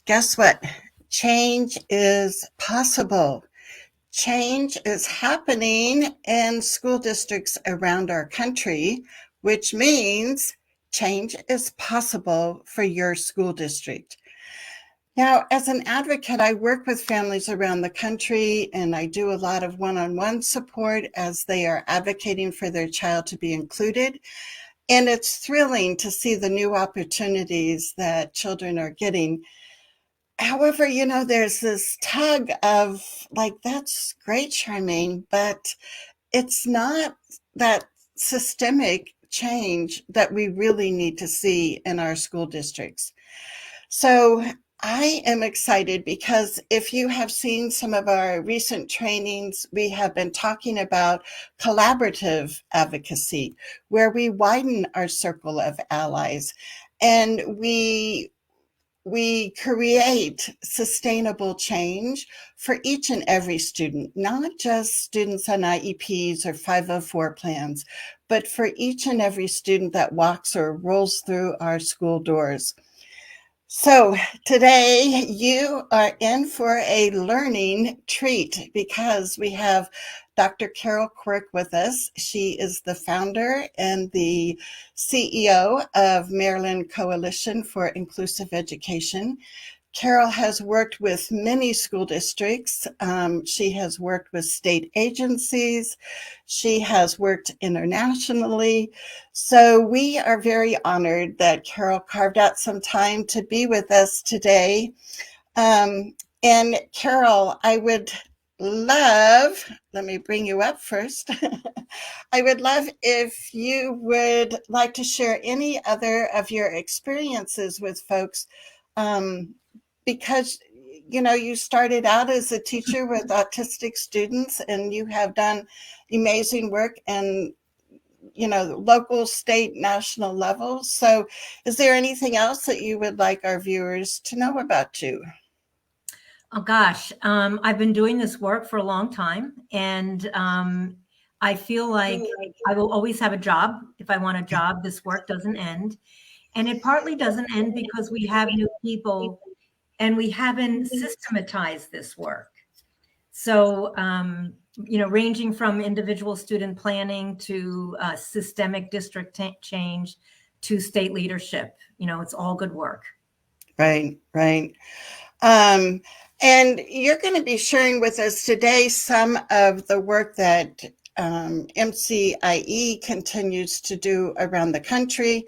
guess what? Change is possible. Change is happening in school districts around our country, which means change is possible for your school district. Now, as an advocate, I work with families around the country and I do a lot of one-on-one support as they are advocating for their child to be included. And it's thrilling to see the new opportunities that children are getting. However, there's this tug of like, that's great, Charmaine, but it's not that systemic change that we really need to see in our school districts. So I am excited because if you have seen some of our recent trainings, we have been talking about collaborative advocacy, where we widen our circle of allies and we create sustainable change for each and every student, not just students on IEPs or 504 plans, but for each and every student that walks or rolls through our school doors. So today you are in for a learning treat because we have Dr. Carol Quirk with us. She is the founder and the CEO of Maryland Coalition for Inclusive Education. Carol has worked with many school districts. She has worked with state agencies. She has worked internationally. So we are very honored that Carol carved out some time to be with us today. And Carol, I would love, let me bring you up first. I would love if you would like to share any other of your experiences with folks. Because you started out as a teacher with autistic students and you have done amazing work in local, state, national levels. So is there anything else that you would like our viewers to know about you? Oh gosh, I've been doing this work for a long time, and I feel like I will always have a job. If I want a job, this work doesn't end. And it partly doesn't end because we have new people and we haven't systematized this work. So, ranging from individual student planning to systemic district change to state leadership, it's all good work. Right. And you're going to be sharing with us today some of the work that MCIE continues to do around the country.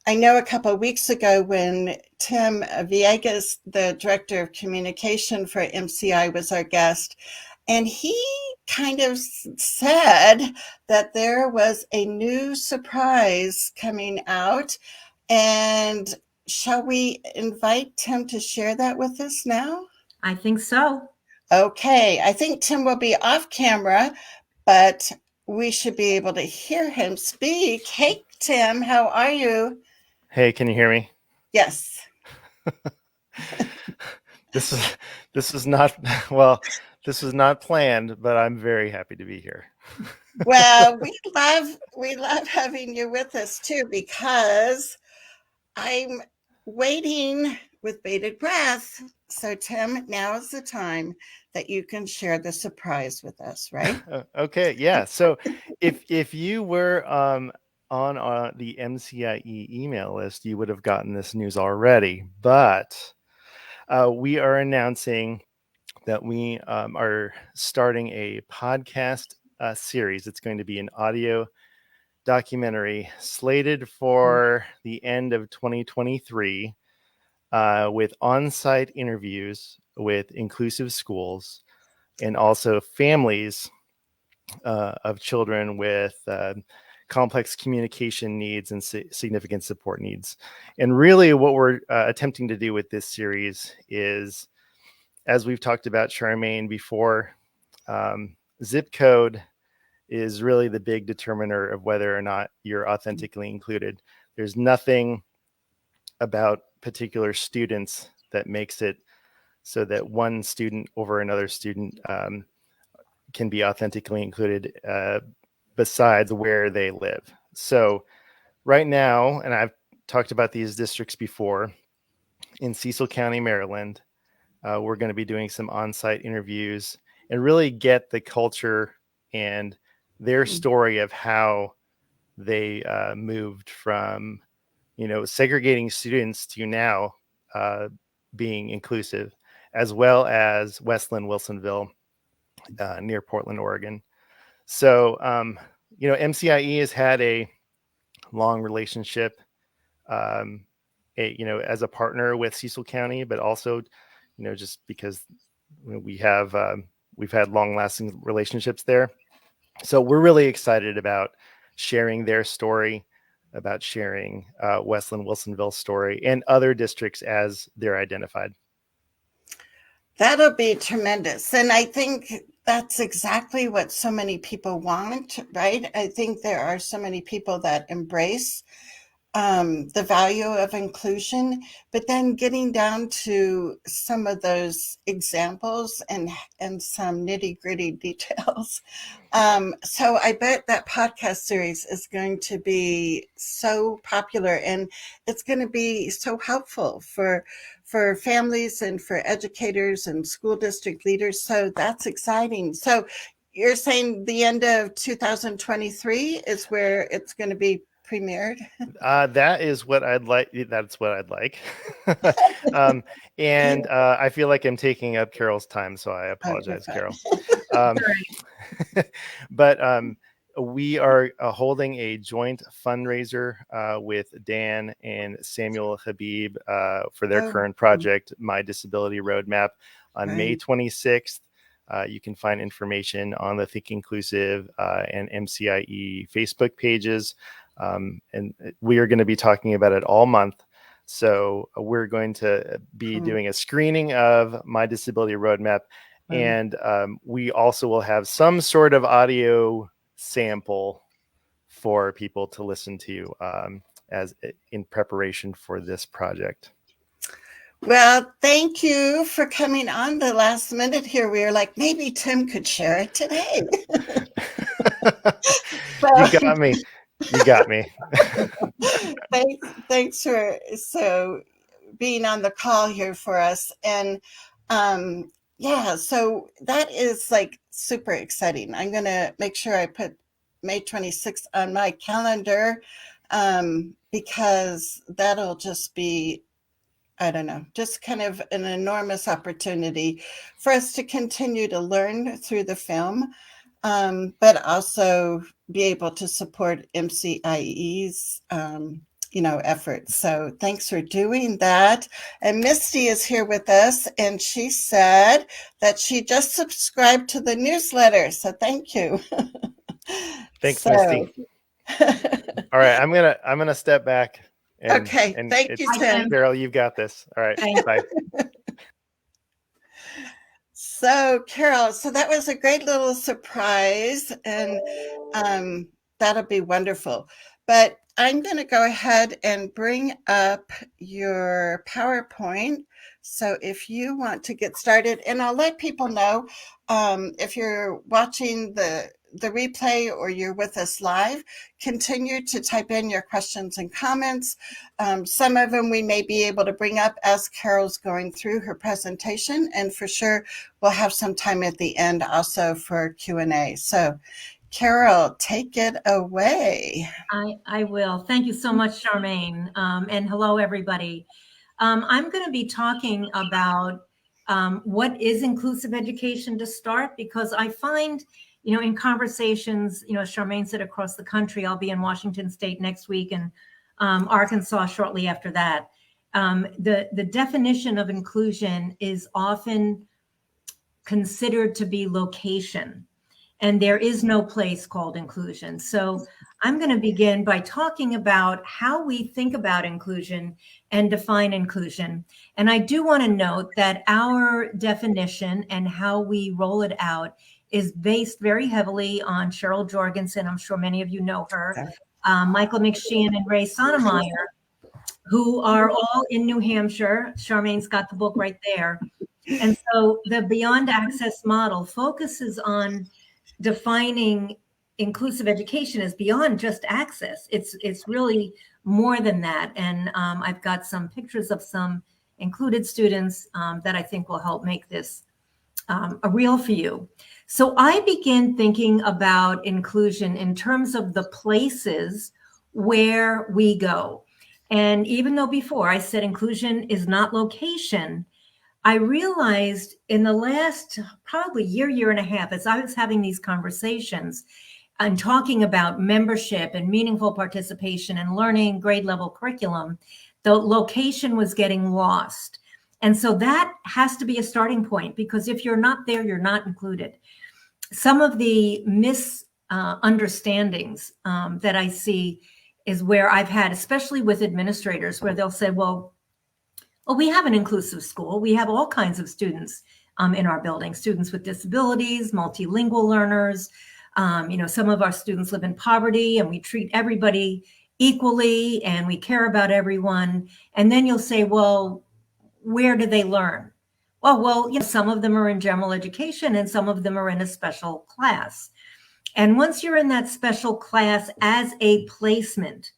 I know a couple of weeks ago when Tim Villegas, the Director of Communication for MCI, was our guest, and he kind of said that there was a new surprise coming out. And shall we invite Tim to share that with us now? I think so. Okay, I think Tim will be off camera, but we should be able to hear him speak. Hey, Tim, how are you? Hey, can you hear me? Yes. This is not, well, this was not planned, but I'm very happy to be here. Well, we love having you with us too, because I'm waiting with bated breath. So Tim, now is the time that you can share the surprise with us, right? Okay, yeah. So if you were on the MCIE email list, you would have gotten this news already. But we are announcing that we are starting a podcast series. It's going to be an audio documentary slated for the end of 2023 with on-site interviews with inclusive schools and also families of children with complex communication needs and significant support needs. And really what we're attempting to do with this series is, as we've talked about, Charmaine, before, zip code is really the big determiner of whether or not you're authentically included. There's nothing about particular students that makes it so that one student over another student can be authentically included besides where they live. So right now, and I've talked about these districts before, in Cecil County, Maryland. We're going to be doing some on-site interviews and really get the culture and their story of how they moved from, segregating students to now being inclusive, as well as Westland, Wilsonville, near Portland, Oregon. So, MCIE has had a long relationship, as a partner with Cecil County, but also, just because we've had long-lasting relationships there. So we're really excited about sharing their story, about sharing Westland Wilsonville's story and other districts as they're identified. That'll be tremendous. And I think that's exactly what so many people want, right? I think there are so many people that embrace the value of inclusion, but then getting down to some of those examples and some nitty gritty details. So I bet that podcast series is going to be so popular, and it's going to be so helpful for families and for educators and school district leaders. So that's exciting. So you're saying the end of 2023 is where it's going to be premiered? That is what I'd like. That's what I'd like. I feel like I'm taking up Carol's time, so I apologize, Carol. But we are holding a joint fundraiser with Dan and Samuel Habib for their current project, My Disability Roadmap, on May 26th. You can find information on the Think Inclusive and MCIE Facebook pages. And we are going to be talking about it all month. So we're going to be doing a screening of My Disability Roadmap. And we also will have some sort of audio sample for people to listen to as in preparation for this project. Well, thank you for coming on the last minute here. We were like, maybe Tim could share it today. You got me. You got me. Thanks for being on the call here for us. And so that is like super exciting. I'm going to make sure I put May 26th on my calendar because that'll just be, I don't know, just kind of an enormous opportunity for us to continue to learn through the film, but also be able to support MCIE's, efforts. So thanks for doing that. And Misty is here with us, and she said that she just subscribed to the newsletter. So thank you. Thanks, Misty. All right, I'm gonna step back. Okay, thank you, Tim. Carol, you've got this. All right, bye. So, Carol, so that was a great little surprise, and that'll be wonderful. But I'm going to go ahead and bring up your PowerPoint. So if you want to get started, and I'll let people know if you're watching the replay or you're with us live, continue to type in your questions and comments. Some of them we may be able to bring up as Carol's going through her presentation, and for sure we'll have some time at the end also for Q&A. So Carol, take it away. I will. Thank you so much, Charmaine. And hello, everybody. I'm going to be talking about what is inclusive education to start, because I find, in conversations, as Charmaine said, across the country, I'll be in Washington State next week and Arkansas shortly after that. The definition of inclusion is often considered to be location. And there is no place called inclusion. So I'm going to begin by talking about how we think about inclusion and define inclusion. And I do want to note that our definition and how we roll it out is based very heavily on Cheryl Jorgensen. I'm sure many of you know her, Michael McSheehan and Ray Sotomayor, who are all in New Hampshire. Charmaine's got the book right there. And so the Beyond Access model focuses on defining inclusive education as beyond just access. It's really more than that. And I've got some pictures of some included students that I think will help make this a real for you. So I begin thinking about inclusion in terms of the places where we go. And even though before I said inclusion is not location, I realized in the last probably year and a half, as I was having these conversations and talking about membership and meaningful participation and learning grade level curriculum, the location was getting lost. And so that has to be a starting point, because if you're not there, you're not included. Some of the misunderstandings that I see is where I've had, especially with administrators, where they'll say, well, we have an inclusive school. We have all kinds of students in our building, students with disabilities, multilingual learners. Some of our students live in poverty, and we treat everybody equally, and we care about everyone. And then you'll say, well, where do they learn? Well, some of them are in general education and some of them are in a special class. And once you're in that special class as a placement,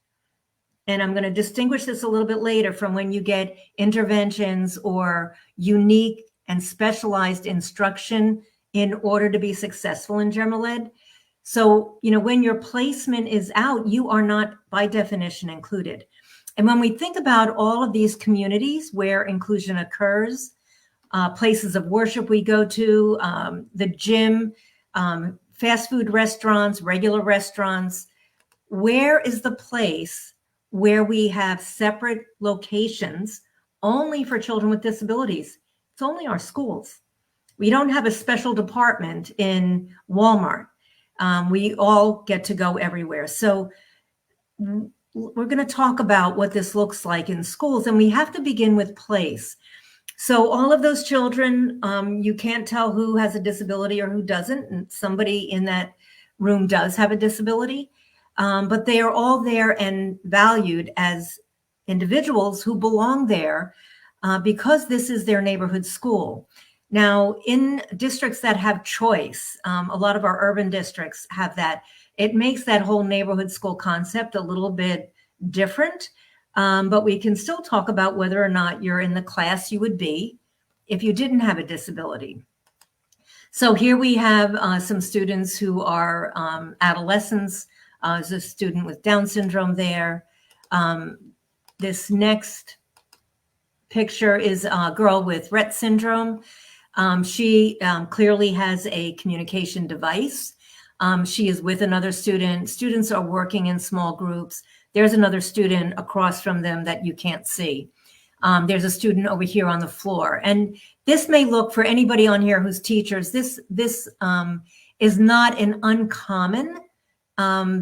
and I'm going to distinguish this a little bit later from when you get interventions or unique and specialized instruction in order to be successful in general ed. So, when your placement is out, you are not by definition included. And when we think about all of these communities where inclusion occurs, places of worship we go to, the gym, fast food restaurants, regular restaurants, where is the place where we have separate locations only for children with disabilities? It's only our schools. We don't have a special department in Walmart. We all get to go everywhere. So we're going to talk about what this looks like in schools, and we have to begin with place. So all of those children, you can't tell who has a disability or who doesn't, and somebody in that room does have a disability, but they are all there and valued as individuals who belong there because this is their neighborhood school. Now, in districts that have choice, a lot of our urban districts have that. It makes that whole neighborhood school concept a little bit different, but we can still talk about whether or not you're in the class you would be if you didn't have a disability. So here we have some students who are adolescents. There's a student with Down syndrome there. This next picture is a girl with Rett syndrome. She clearly has a communication device. She is with another student. Students are working in small groups. There's another student across from them that you can't see. There's a student over here on the floor. And this may look, for anybody on here who's teachers, this is not an uncommon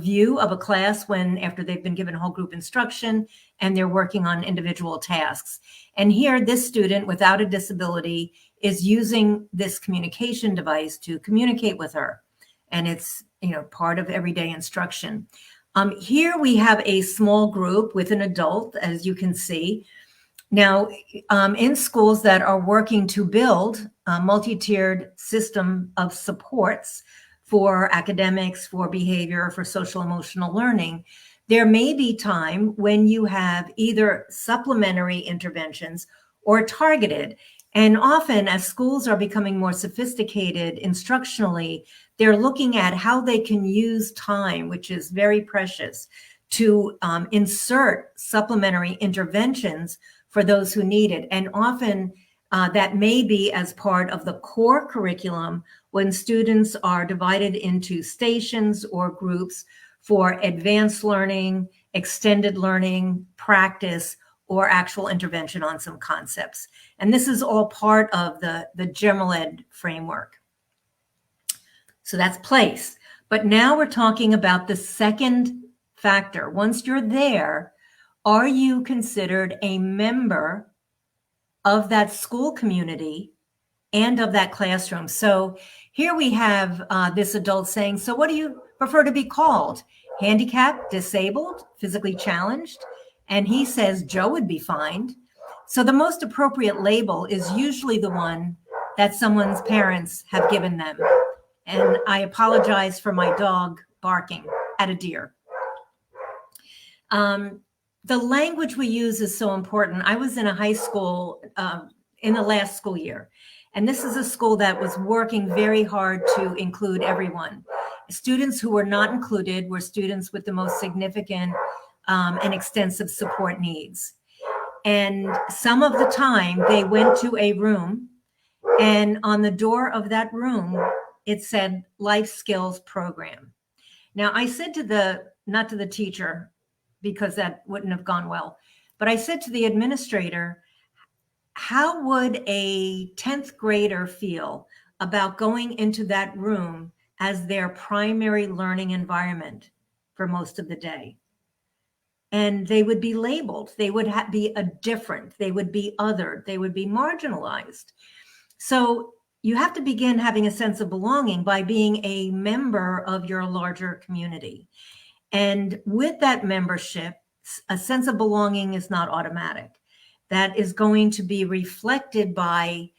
view of a class when after they've been given whole group instruction and they're working on individual tasks. And here, this student without a disability is using this communication device to communicate with her. And it's, part of everyday instruction. Here we have a small group with an adult, as you can see. Now, in schools that are working to build a multi-tiered system of supports for academics, for behavior, for social emotional learning, there may be time when you have either supplementary interventions or targeted. And often, as schools are becoming more sophisticated instructionally, they're looking at how they can use time, which is very precious, to insert supplementary interventions for those who need it. And often that may be as part of the core curriculum when students are divided into stations or groups for advanced learning, extended learning, practice, or actual intervention on some concepts. And this is all part of the general ed framework. So that's place. But now we're talking about the second factor. Once you're there, are you considered a member of that school community and of that classroom? So here we have this adult saying, so what do you prefer to be called? Handicapped, disabled, physically challenged? And he says Joe would be fine. So the most appropriate label is usually the one that someone's parents have given them. And I apologize for my dog barking at a deer. the language we use is so important. I was in a high school in the last school year, and this is a school that was working very hard to include everyone. Students who were not included were students with the most significant and extensive support needs. And some of the time they went to a room, and on the door of that room, it said Life Skills Program. Now, I said not to the teacher, because that wouldn't have gone well, but I said to the administrator, how would a 10th grader feel about going into that room as their primary learning environment for most of the day? And they would be labeled. They would be a different. They would be othered. They would be marginalized. So you have to begin having a sense of belonging by being a member of your larger community. And with that membership, a sense of belonging is not automatic. That is going to be reflected by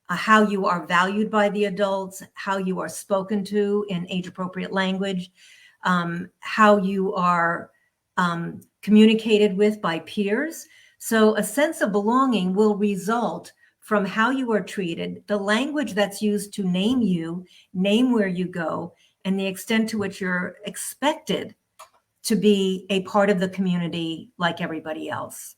how you are valued by the adults, how you are spoken to in age-appropriate language, how you are communicated with by peers. So a sense of belonging will result from how you are treated, the language that's used to name you, name where you go, and the extent to which you're expected to be a part of the community like everybody else.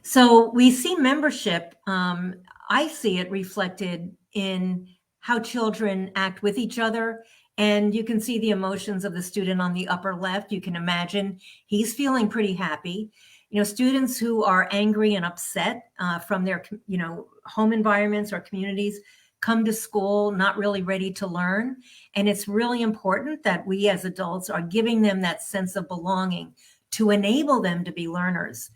So we see membership, I see it reflected in how children act with each other. And you can see the emotions of the student on the upper left. You can imagine he's feeling pretty happy. You know, students who are angry and upset from their, home environments or communities come to school not really ready to learn. And it's really important that we as adults are giving them that sense of belonging to enable them to be learners.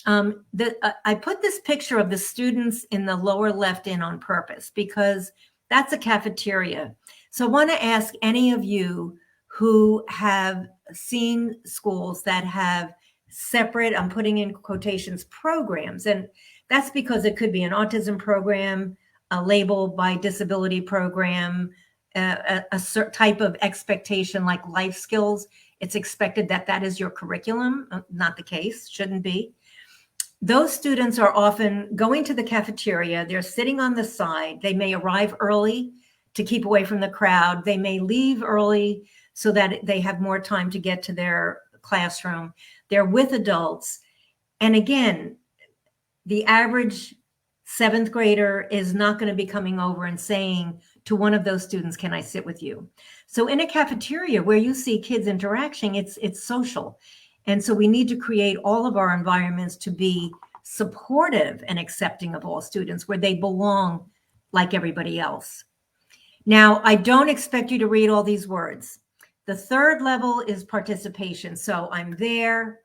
I put this picture of the students in the lower left in on purpose because that's a cafeteria. So I want to ask any of you who have seen schools that have separate, I'm putting in quotations, programs. And that's because it could be an autism program, a label by disability program, a certain type of expectation like life skills. It's expected that that is your curriculum. Not the case, shouldn't be. Those students are often going to the cafeteria. They're sitting on the side. They may arrive early to keep away from the crowd. They may leave early so that they have more time to get to their classroom. They're with adults. And again, the average 7th grader is not going to be coming over and saying to one of those students, can I sit with you? So in a cafeteria where you see kids interacting, it's social. And so we need to create all of our environments to be supportive and accepting of all students where they belong like everybody else. Now, I don't expect you to read all these words. The third level is participation. So I'm there,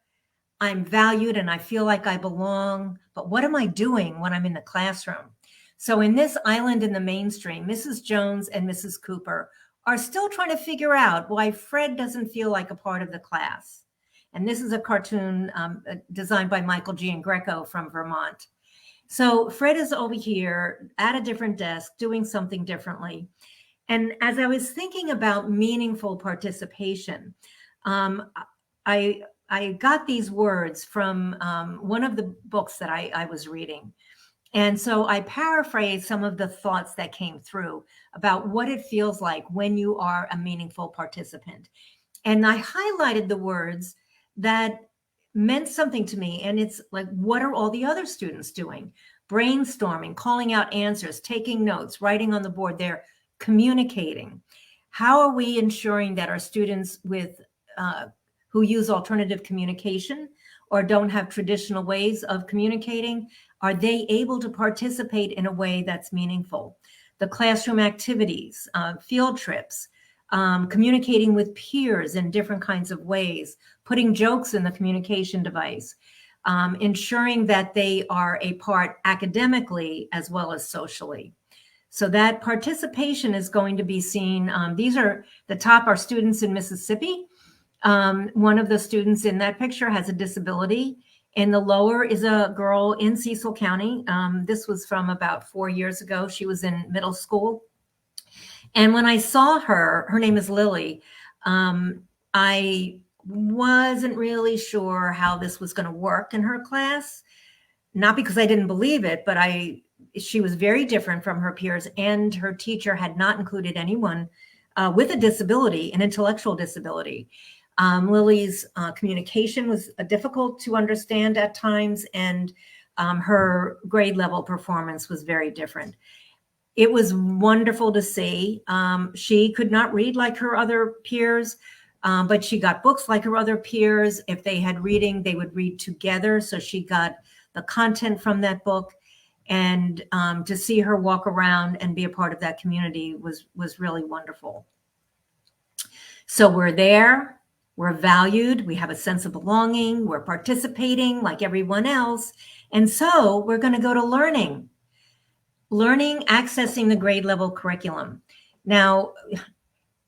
I'm valued, and I feel like I belong. But what am I doing when I'm in the classroom? So in this island in the mainstream, Mrs. Jones and Mrs. Cooper are still trying to figure out why Fred doesn't feel like a part of the class. And this is a cartoon designed by Michael Giangreco from Vermont. So Fred is over here at a different desk doing something differently. And as I was thinking about meaningful participation, I got these words from one of the books that I was reading. And so I paraphrased some of the thoughts that came through about what it feels like when you are a meaningful participant. And I highlighted the words that meant something to me. And it's like, what are all the other students doing? Brainstorming, calling out answers, taking notes, writing on the board. They're communicating. How are we ensuring that our students who use alternative communication or don't have traditional ways of communicating, are they able to participate in a way that's meaningful? The classroom activities, field trips, communicating with peers in different kinds of ways, putting jokes in the communication device, ensuring that they are a part academically as well as socially. So that participation is going to be seen. These are the top are students in Mississippi. One of the students in that picture has a disability. In the lower is a girl in Cecil County. This was from about 4 years ago. She was in middle school. And when I saw her name is Lily, I wasn't really sure how this was going to work in her class. Not because I didn't believe it, but she was very different from her peers, and her teacher had not included anyone with a disability, an intellectual disability. Lily's communication was difficult to understand at times, and her grade level performance was very different. It was wonderful to see. She could not read like her other peers, but she got books like her other peers. If they had reading, they would read together. So she got the content from that book. And to see her walk around and be a part of that community was really wonderful. So we're there, we're valued, we have a sense of belonging, we're participating like everyone else. And so we're going to go to learning, accessing the grade level curriculum. Now,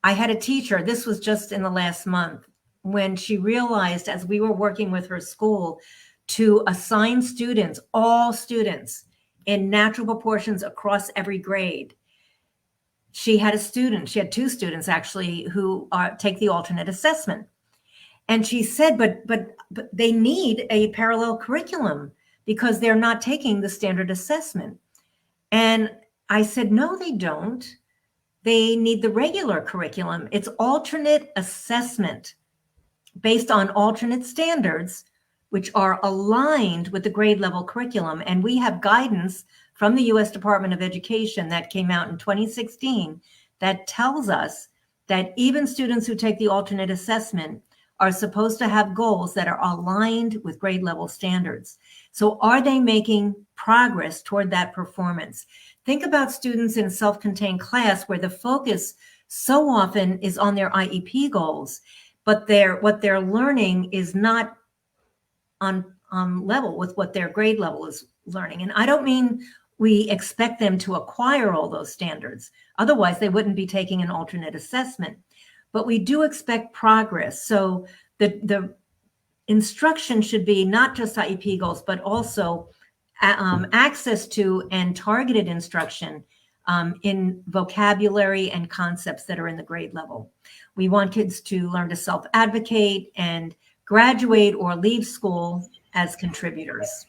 I had a teacher, this was just in the last month, when she realized, as we were working with her school, to assign students, all students, in natural proportions across every grade. She had two students actually, who take the alternate assessment. And she said, but they need a parallel curriculum because they're not taking the standard assessment. And I said, no, they don't. They need the regular curriculum. It's alternate assessment based on alternate standards, which are aligned with the grade level curriculum. And we have guidance from the U.S. Department of Education that came out in 2016 that tells us that even students who take the alternate assessment are supposed to have goals that are aligned with grade level standards. So are they making progress toward that performance? Think about students in self-contained class where the focus so often is on their IEP goals, but what they're learning is not on level with what their grade level is learning. And I don't mean we expect them to acquire all those standards. Otherwise, they wouldn't be taking an alternate assessment. But we do expect progress. So the instruction should be not just IEP goals, but also access to and targeted instruction in vocabulary and concepts that are in the grade level. We want kids to learn to self-advocate and graduate or leave school as contributors.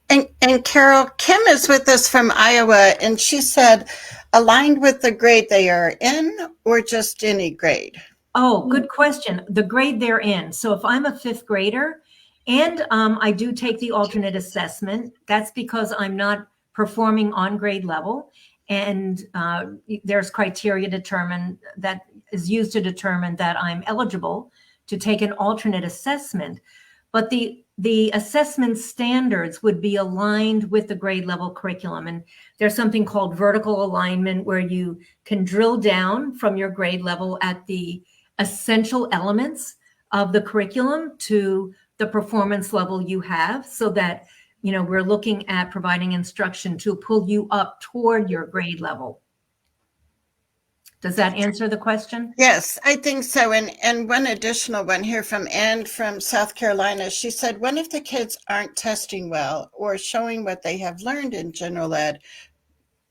And Carol, Kim is with us from Iowa, and she said, aligned with the grade they are in or just any grade? Oh, good question. The grade they're in. So if I'm a fifth grader and I do take the alternate assessment, that's because I'm not performing on grade level. And there's criteria that is used to determine that I'm eligible to take an alternate assessment. But the assessment standards would be aligned with the grade level curriculum. And there's something called vertical alignment where you can drill down from your grade level at the essential elements of the curriculum to the performance level you have, so that, we're looking at providing instruction to pull you up toward your grade level. Does that answer the question? Yes, I think so. And one additional one here from Anne from South Carolina. She said, what if the kids aren't testing well or showing what they have learned in general ed,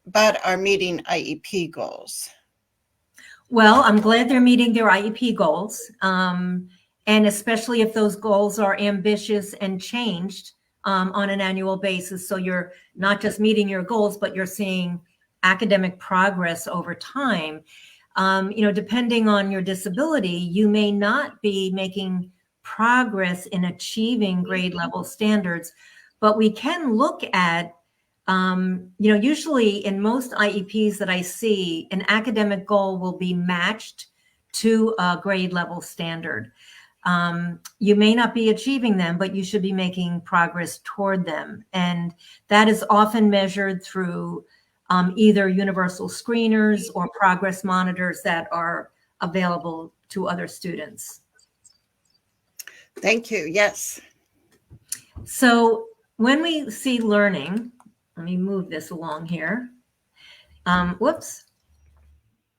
but are meeting IEP goals? Well, I'm glad they're meeting their IEP goals. And especially if those goals are ambitious and changed on an annual basis. So you're not just meeting your goals, but you're seeing academic progress over time. Depending on your disability, you may not be making progress in achieving grade level standards, but we can look at, usually in most IEPs that I see, an academic goal will be matched to a grade level standard. You may not be achieving them, but you should be making progress toward them. And that is often measured through either universal screeners or progress monitors that are available to other students. Thank you. Yes. So when we see learning, let me move this along here. Whoops.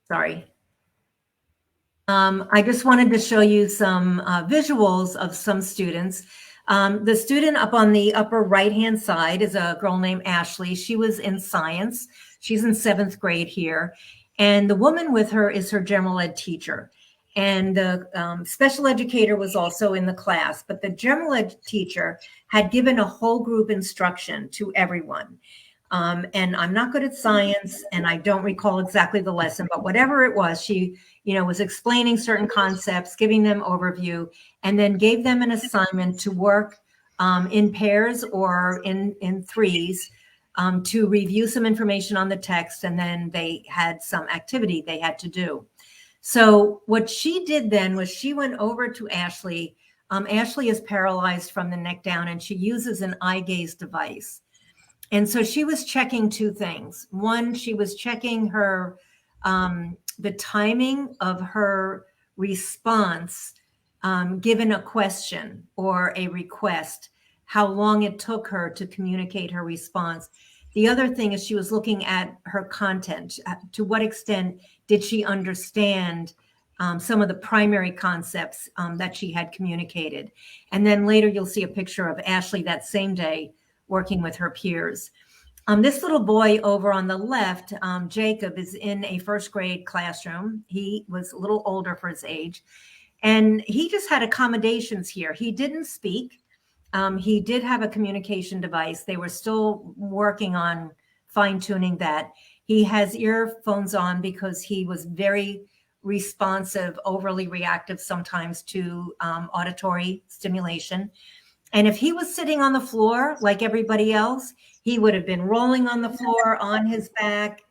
Sorry. I just wanted to show you some visuals of some students. The student up on the upper right-hand side is a girl named Ashley. She was in science. She's in 7th grade here. And the woman with her is her general ed teacher. And the special educator was also in the class, but the general ed teacher had given a whole group instruction to everyone. And I'm not good at science, and I don't recall exactly the lesson, but whatever it was, she, was explaining certain concepts, giving them overview, and then gave them an assignment to work in pairs or in threes to review some information on the text, and then they had some activity they had to do. So what she did then was she went over to Ashley. Ashley is paralyzed from the neck down, and she uses an eye gaze device. And so she was checking two things. One, she was checking her the timing of her response given a question or a request, how long it took her to communicate her response. The other thing is she was looking at her content. To what extent did she understand some of the primary concepts that she had communicated? And then later you'll see a picture of Ashley that same day working with her peers. This little boy over on the left, Jacob, is in a first grade classroom. He was a little older for his age, and he just had accommodations here. He didn't speak. He did have a communication device. They were still working on fine-tuning that. He has earphones on because he was very responsive, overly reactive sometimes to auditory stimulation. And if he was sitting on the floor like everybody else, he would have been rolling on the floor on his back.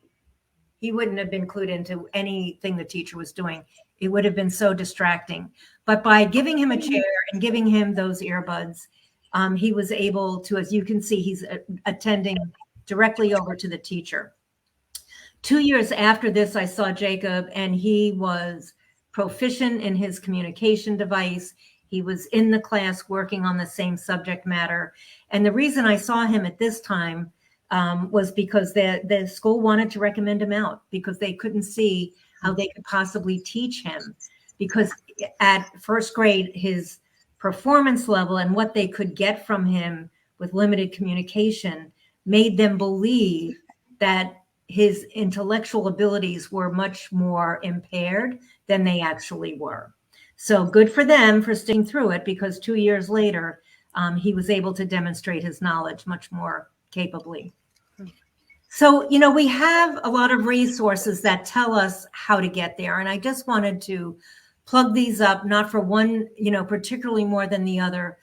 He wouldn't have been clued into anything the teacher was doing. It would have been so distracting. But by giving him a chair and giving him those earbuds, he was able to, as you can see, he's attending directly over to the teacher. 2 years after this, I saw Jacob, and he was proficient in his communication device. He was in the class working on the same subject matter. And the reason I saw him at this time was because the school wanted to recommend him out because they couldn't see how they could possibly teach him. Because at first grade, his performance level and what they could get from him with limited communication made them believe that his intellectual abilities were much more impaired than they actually were. So good for them for sticking through it, because 2 years later, he was able to demonstrate his knowledge much more capably. So, we have a lot of resources that tell us how to get there. And I just wanted to plug these up, not for one, particularly more than the other,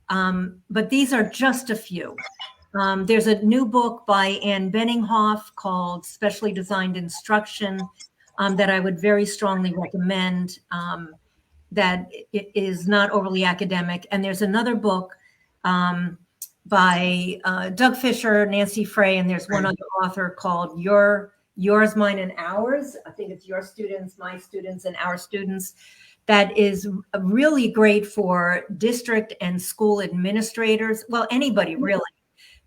but these are just a few. There's a new book by Ann Benninghoff called Specially Designed Instruction that I would very strongly recommend. That it is not overly academic. And there's another book by Doug Fisher, Nancy Frey, and there's one other author called Yours, Mine, and Ours. I think it's Your Students, My Students, and Our Students. That is really great for district and school administrators. Well, anybody really,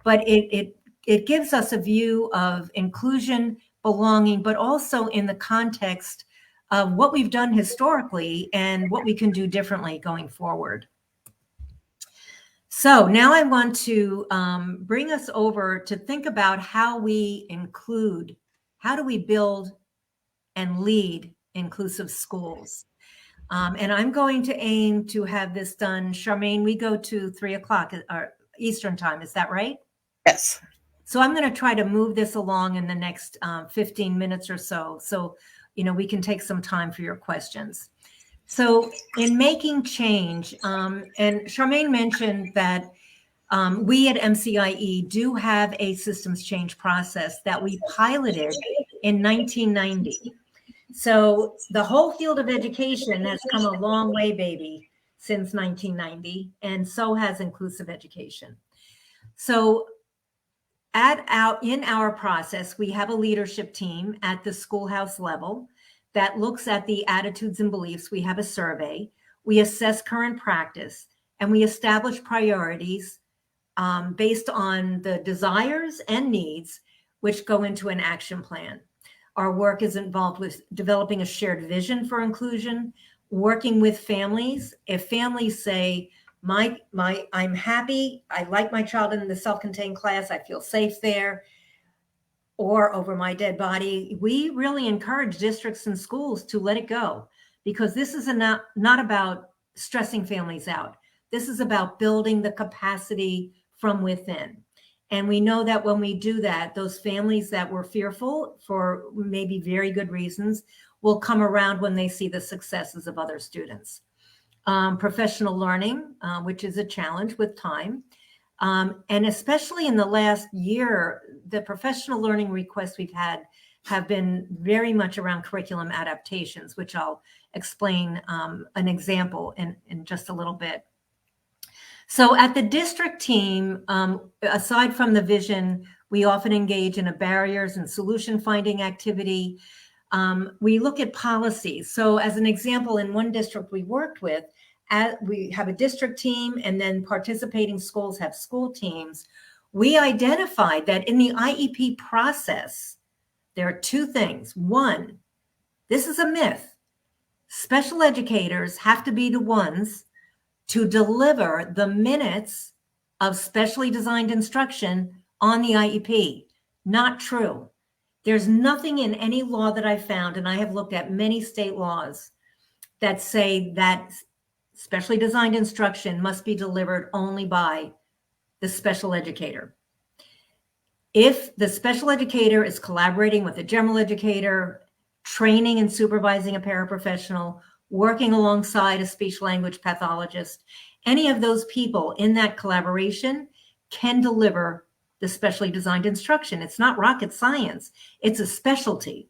but it gives us a view of inclusion, belonging, but also in the context of what we've done historically and what we can do differently going forward. So now I want to bring us over to think about how we include, how do we build and lead inclusive schools? And I'm going to aim to have this done. Charmaine, we go to 3:00 Eastern time. Is that right? Yes. So I'm going to try to move this along in the next 15 minutes or so. So we can take some time for your questions. So in making change, and Charmaine mentioned that we at MCIE do have a systems change process that we piloted in 1990. So the whole field of education has come a long way, baby, since 1990, and so has inclusive education. So in our process, we have a leadership team at the schoolhouse level that looks at the attitudes and beliefs. We have a survey. We assess current practice, and we establish priorities based on the desires and needs, which go into an action plan. Our work is involved with developing a shared vision for inclusion, working with families. If families say, I'm happy, I like my child in the self-contained class, I feel safe there, or over my dead body, we really encourage districts and schools to let it go, because this is not about stressing families out. This is about building the capacity from within. And we know that when we do that, those families that were fearful for maybe very good reasons will come around when they see the successes of other students. Professional learning, which is a challenge with time. And especially in the last year, the professional learning requests we've had have been very much around curriculum adaptations, which I'll explain an example in just a little bit. So at the district team, aside from the vision, we often engage in a barriers and solution finding activity. We look at policies. So as an example, in one district we worked with, we have a district team, and then participating schools have school teams. We identified that in the IEP process, there are two things. One, this is a myth. Special educators have to be the ones to deliver the minutes of specially designed instruction on the IEP. Not true. There's nothing in any law that I found, and I have looked at many state laws, that say that specially designed instruction must be delivered only by the special educator. If the special educator is collaborating with a general educator, training and supervising a paraprofessional, working alongside a speech language pathologist, any of those people in that collaboration can deliver the specially designed instruction. It's not rocket science, it's a specialty,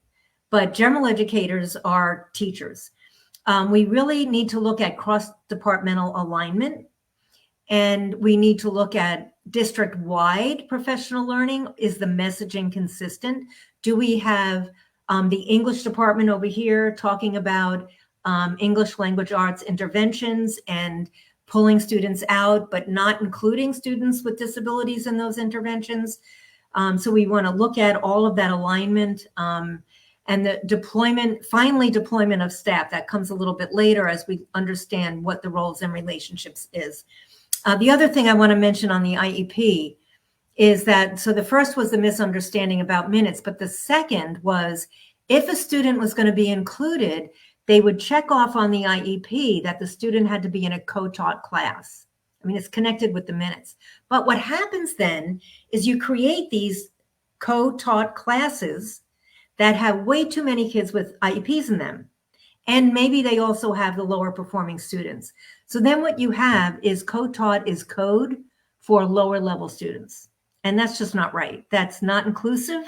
but general educators are teachers. We really need to look at cross-departmental alignment, and we need to look at district-wide professional learning. Is the messaging consistent? Do we have the English department over here talking about English language arts interventions and pulling students out, but not including students with disabilities in those interventions? So we want to look at all of that alignment. And the deployment of staff, that comes a little bit later as we understand what the roles and relationships is. The other thing I want to mention on the IEP is that, so the first was the misunderstanding about minutes, but the second was if a student was going to be included, they would check off on the IEP that the student had to be in a co-taught class. I mean, it's connected with the minutes. But what happens then is you create these co-taught classes that have way too many kids with IEPs in them. And maybe they also have the lower performing students. So then what you have is co-taught is code for lower level students. And that's just not right. That's not inclusive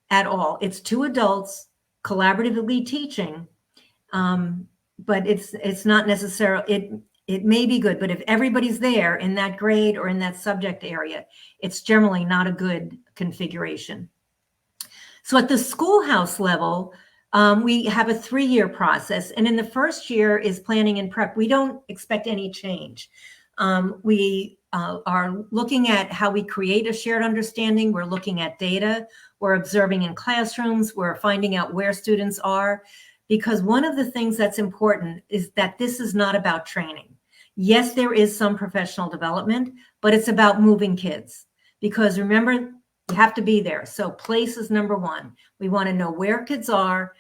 at all. It's two adults collaboratively teaching, but it's not necessarily, it may be good, but if everybody's there in that grade or in that subject area, it's generally not a good configuration. So at the schoolhouse level, we have a 3-year process. And in the first year is planning and prep. We don't expect any change. We are looking at how we create a shared understanding. We're looking at data. We're observing in classrooms. We're finding out where students are. Because one of the things that's important is that this is not about training. Yes, there is some professional development, but it's about moving kids. Because remember, you have to be there. So place is number one. We want to know where kids are,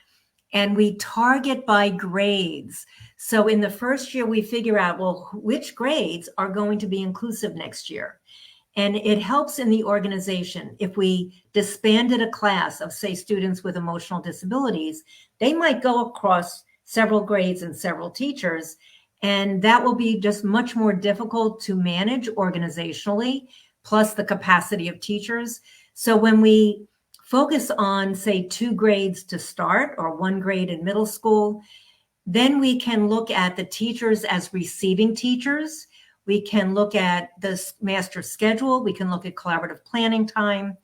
and we target by grades. So in the first year, we figure out, well, which grades are going to be inclusive next year? And it helps in the organization. If we disbanded a class of, say, students with emotional disabilities, they might go across several grades and several teachers, and that will be just much more difficult to manage organizationally, plus the capacity of teachers. So when we focus on, say, 2 grades to start or 1 grade in middle school, then we can look at the teachers as receiving teachers. We can look at the master schedule. We can look at collaborative planning time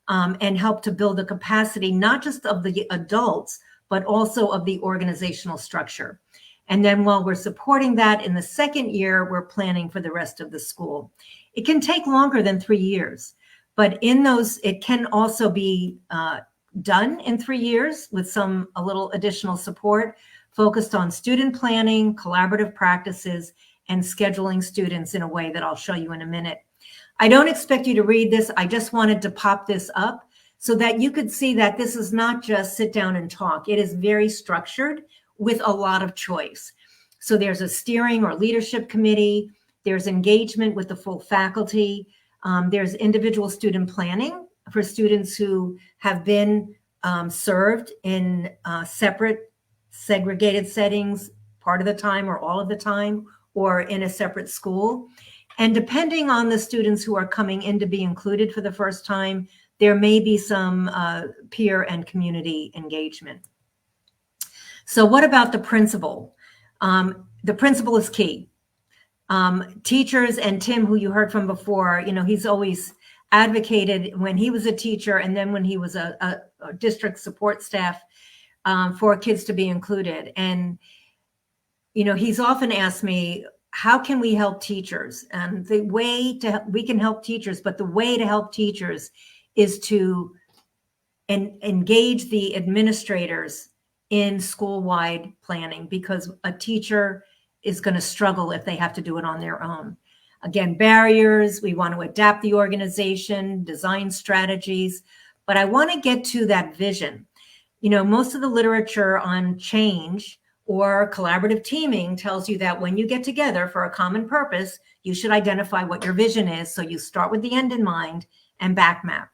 and help to build the capacity, not just of the adults, but also of the organizational structure. And then while we're supporting that in the second year, we're planning for the rest of the school. It can take longer than 3 years. But in those, it can also be done in 3 years with a little additional support focused on student planning, collaborative practices, and scheduling students in a way that I'll show you in a minute. I don't expect you to read this. I just wanted to pop this up so that you could see that this is not just sit down and talk. It is very structured. with a lot of choice. So there's a steering or leadership committee. There's engagement with the full faculty. There's individual student planning for students who have been served in separate segregated settings part of the time or all of the time, or in a separate school. And depending on the students who are coming in to be included for the first time, there may be some peer and community engagement. So what about the principal? The principal is key. Teachers, and Tim, who you heard from before, he's always advocated when he was a teacher and then when he was a district support staff for kids to be included. And, he's often asked me, how can we help teachers? And the way we can help teachers, but the way to help teachers is to engage the administrators in school-wide planning, because a teacher is going to struggle if they have to do it on their own. Again, barriers, we want to adapt the organization, design strategies, but I want to get to that vision. Most of the literature on change or collaborative teaming tells you that when you get together for a common purpose, you should identify what your vision is. So you start with the end in mind and back map.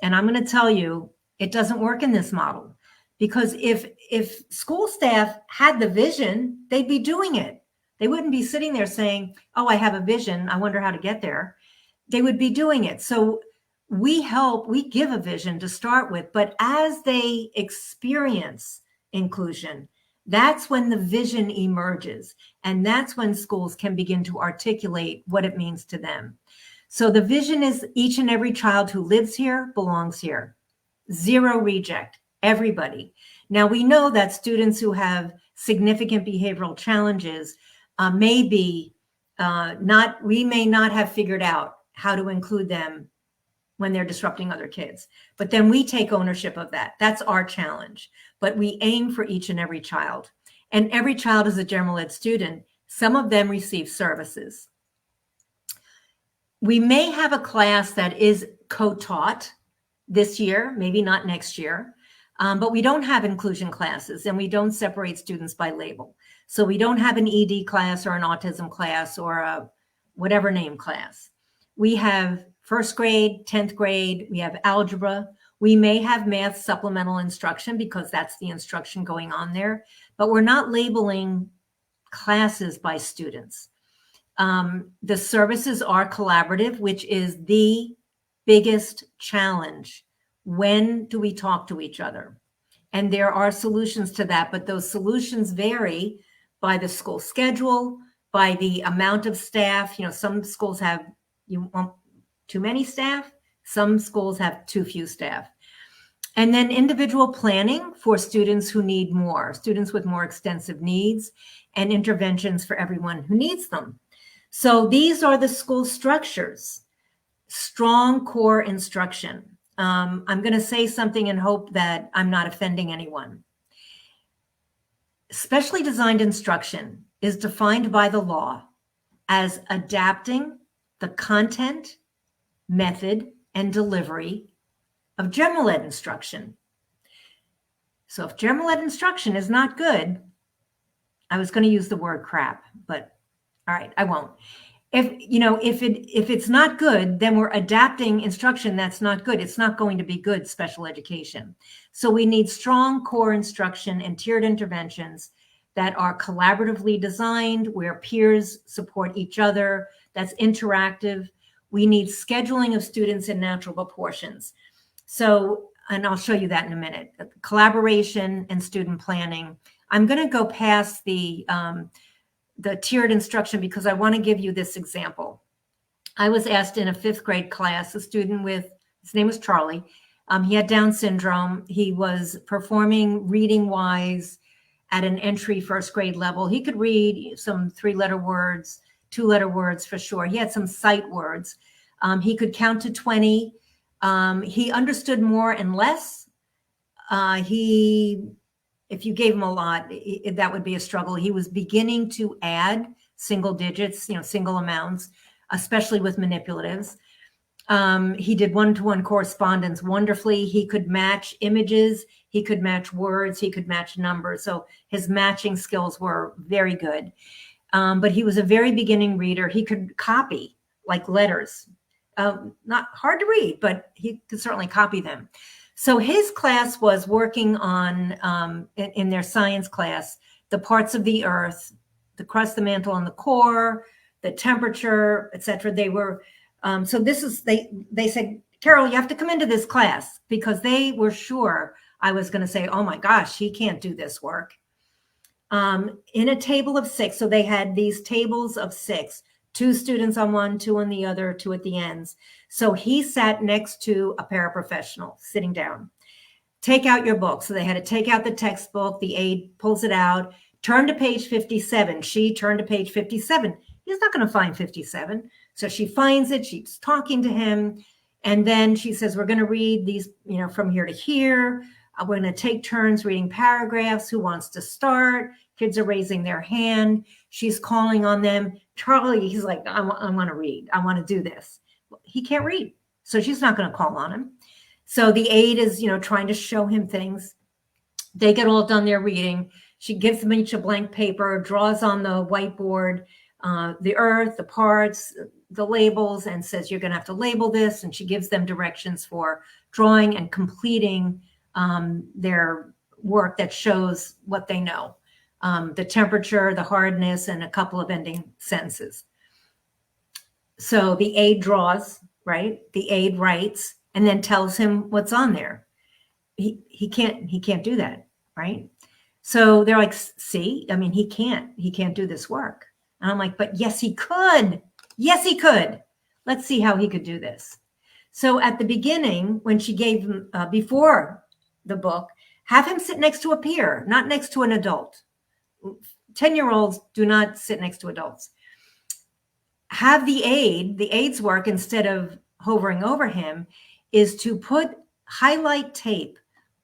And I'm going to tell you, it doesn't work in this model, because if school staff had the vision, they'd be doing it. They wouldn't be sitting there saying, oh, I have a vision, I wonder how to get there. They would be doing it. So we give a vision to start with, but as they experience inclusion, that's when the vision emerges. And that's when schools can begin to articulate what it means to them. So the vision is each and every child who lives here belongs here. Zero reject, everybody. Now we know that students who have significant behavioral challenges we may not have figured out how to include them when they're disrupting other kids. But then we take ownership of that. That's our challenge. But we aim for each and every child. And every child is a general ed student. Some of them receive services. We may have a class that is co-taught this year, maybe not next year, but we don't have inclusion classes, and we don't separate students by label. So we don't have an ED class or an autism class or a whatever name class. We have first grade, 10th grade, we have algebra. We may have math supplemental instruction because that's the instruction going on there, but we're not labeling classes by students. The services are collaborative, which is the biggest challenge. When do we talk to each other? And there are solutions to that, but those solutions vary by the school schedule, by the amount of staff. Some schools have too many staff. Some schools have too few staff. And then individual planning for students who need more, students with more extensive needs, and interventions for everyone who needs them. So these are the school structures. Strong core instruction. I'm going to say something and hope that I'm not offending anyone. Specially designed instruction is defined by the law as adapting the content, method, and delivery of general ed instruction. So if general ed instruction is not good, I was going to use the word crap, but all right, I won't. If it's not good, then we're adapting instruction that's not good. It's not going to be good special education. So we need strong core instruction and tiered interventions that are collaboratively designed, where peers support each other, that's interactive. We need scheduling of students in natural proportions. So, and I'll show you that in a minute. Collaboration and student planning. I'm going to go past the tiered instruction because I want to give you this example. I was asked in a 5th grade class, a student his name was Charlie. He had Down syndrome. He was performing reading-wise at an entry 1st grade level. He could read some 3-letter words, 2-letter words for sure. He had some sight words. He could count to 20. He understood more and less. If you gave him a lot, that would be a struggle. He was beginning to add single digits, single amounts, especially with manipulatives. He did one-to-one correspondence wonderfully. He could match images. He could match words. He could match numbers. So his matching skills were very good. But he was a very beginning reader. He could copy like letters. Not hard to read, but he could certainly copy them. So his class was working on, in their science class, the parts of the earth, the crust, the mantle, and the core, the temperature, etc. They were, so this is, they said, Carol, you have to come into this class, because they were sure I was going to say, oh my gosh, he can't do this work. In a table of 6. So they had these tables of 6, 2 students on one, 2 on the other, 2 at the ends. So he sat next to a paraprofessional sitting down. Take out your book. So they had to take out the textbook. The aide pulls it out, turn to page 57. She turned to page 57. He's not going to find 57. So she finds it. She's talking to him. And then she says, we're going to read these, from here to here. We're going to take turns reading paragraphs. Who wants to start? Kids are raising their hand. She's calling on them. Charlie, he's like, I want to read. I want to do this. He can't read. So she's not going to call on him. So the aide is, trying to show him things. They get all done their reading. She gives them each a blank paper, draws on the whiteboard, the earth, the parts, the labels, and says, you're going to have to label this. And she gives them directions for drawing and completing their work that shows what they know. The temperature, the hardness, and a couple of ending sentences. So the aide draws, right? The aide writes and then tells him what's on there. He can't do that, right? So they're like, see, he can't do this work. And I'm like, but yes, he could. Yes, he could. Let's see how he could do this. So at the beginning, when she gave him, before the book, have him sit next to a peer, not next to an adult. 10-year-olds do not sit next to adults. Have the aide's work, instead of hovering over him, is to put highlight tape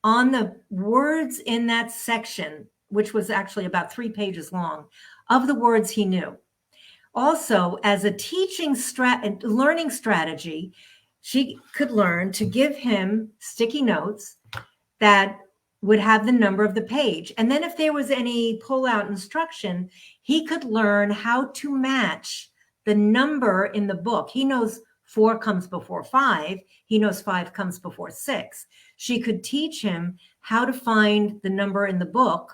on the words in that section, which was actually about 3 pages long, of the words he knew. Also, as a learning strategy, she could learn to give him sticky notes that would have the number of the page. And then if there was any pull-out instruction, he could learn how to match the number in the book. He knows 4 comes before 5. He knows 5 comes before 6. She could teach him how to find the number in the book.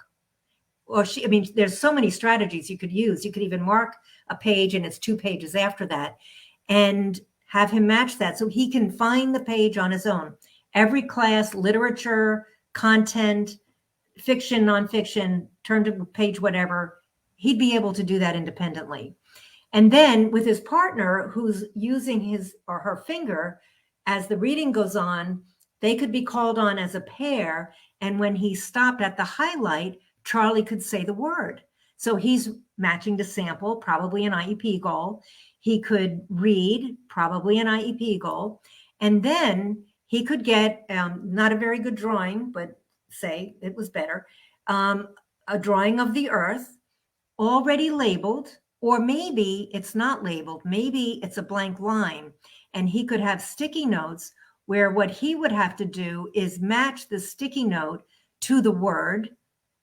Or there's so many strategies you could use. You could even mark a page and it's 2 pages after that, and have him match that so he can find the page on his own. Every class, literature, content, fiction, nonfiction, turn to page, whatever, he'd be able to do that independently. And then with his partner, who's using his or her finger as the reading goes on, they could be called on as a pair. And when he stopped at the highlight, Charlie could say the word. So he's matching to sample, probably an IEP goal. He could read, probably an IEP goal. And then he could get, not a very good drawing, but say it was better, a drawing of the earth already labeled, or maybe it's not labeled. Maybe it's a blank line. And he could have sticky notes where what he would have to do is match the sticky note to the word,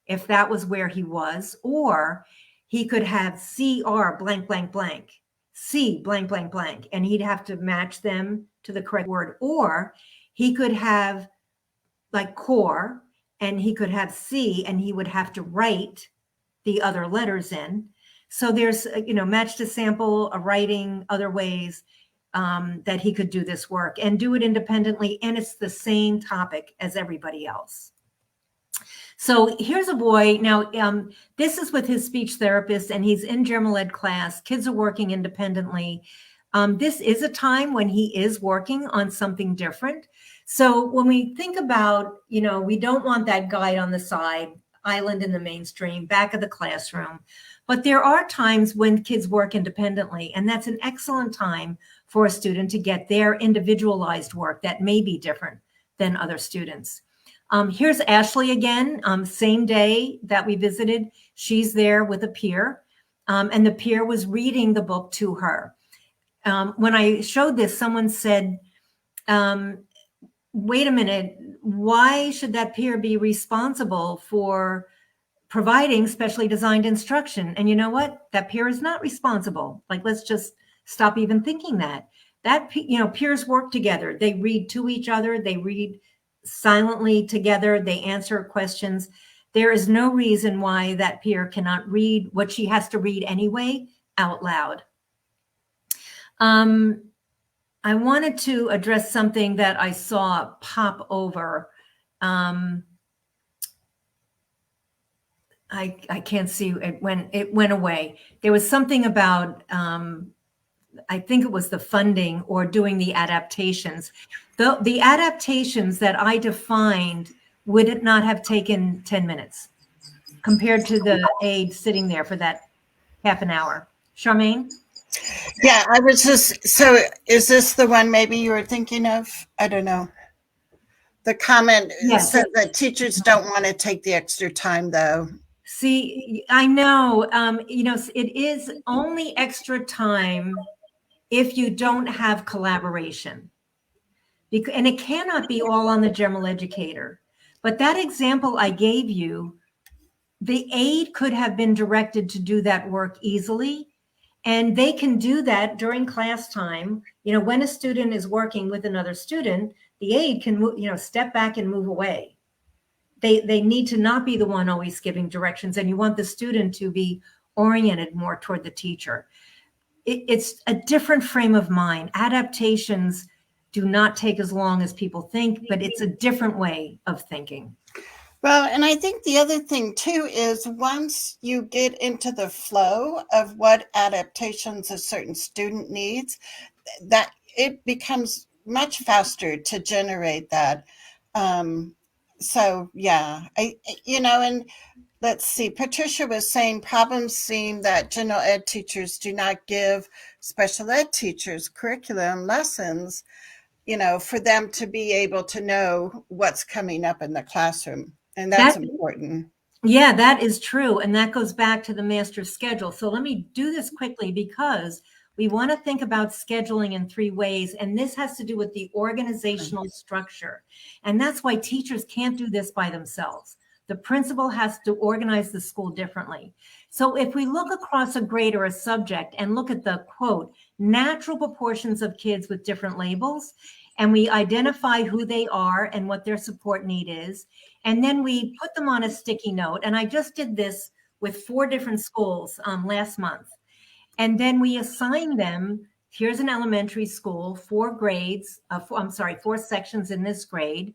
if that was where he was, or he could have CR blank, blank, blank, C blank, blank, blank, and he'd have to match them to the correct word. Or he could have like core, and he could have C, and he would have to write the other letters in. So there's, match to sample, a writing, other ways that he could do this work and do it independently. And it's the same topic as everybody else. So here's a boy. Now, this is with his speech therapist, and he's in general ed class. Kids are working independently. This is a time when he is working on something different. So when we think about, we don't want that guide on the side, island in the mainstream, back of the classroom. But there are times when kids work independently, and that's an excellent time for a student to get their individualized work that may be different than other students. Here's Ashley again, same day that we visited. She's there with a peer, and the peer was reading the book to her. When I showed this, someone said, wait a minute, why should that peer be responsible for providing specially designed instruction? And you know what? That peer is not responsible. Like, let's just stop even thinking that. Peers work together. They read to each other. They read silently together. They answer questions. There is no reason why that peer cannot read what she has to read anyway out loud. I wanted to address something that I saw pop over. I can't see it when it went away. There was something about, I think it was the funding or doing the adaptations. The adaptations that I defined would not have taken 10 minutes compared to the aide sitting there for that half an hour. Charmaine? Yeah, I was just, so is this the one maybe you were thinking of? I don't know. The comment said that teachers don't want to take the extra time, though. See, I know, it is only extra time if you don't have collaboration. And it cannot be all on the general educator. But that example I gave you, the aide could have been directed to do that work easily. And they can do that during class time. When a student is working with another student, the aide can step back and move away. They need to not be the one always giving directions, and you want the student to be oriented more toward the teacher. It's a different frame of mind. Adaptations do not take as long as people think, but it's a different way of thinking. Well, and I think the other thing too is once you get into the flow of what adaptations a certain student needs, that it becomes much faster to generate that. So yeah, and let's see, Patricia was saying problems seem that general ed teachers do not give special ed teachers curriculum lessons, for them to be able to know what's coming up in the classroom. And that's important. Yeah, that is true. And that goes back to the master schedule. So let me do this quickly because we want to think about scheduling in 3 ways. And this has to do with the organizational structure. And that's why teachers can't do this by themselves. The principal has to organize the school differently. So if we look across a grade or a subject and look at the quote, natural proportions of kids with different labels, and we identify who they are and what their support need is, and then we put them on a sticky note. And I just did this with 4 different schools last month. And then we assign them, here's an elementary school, 4 grades, 4 sections in this grade.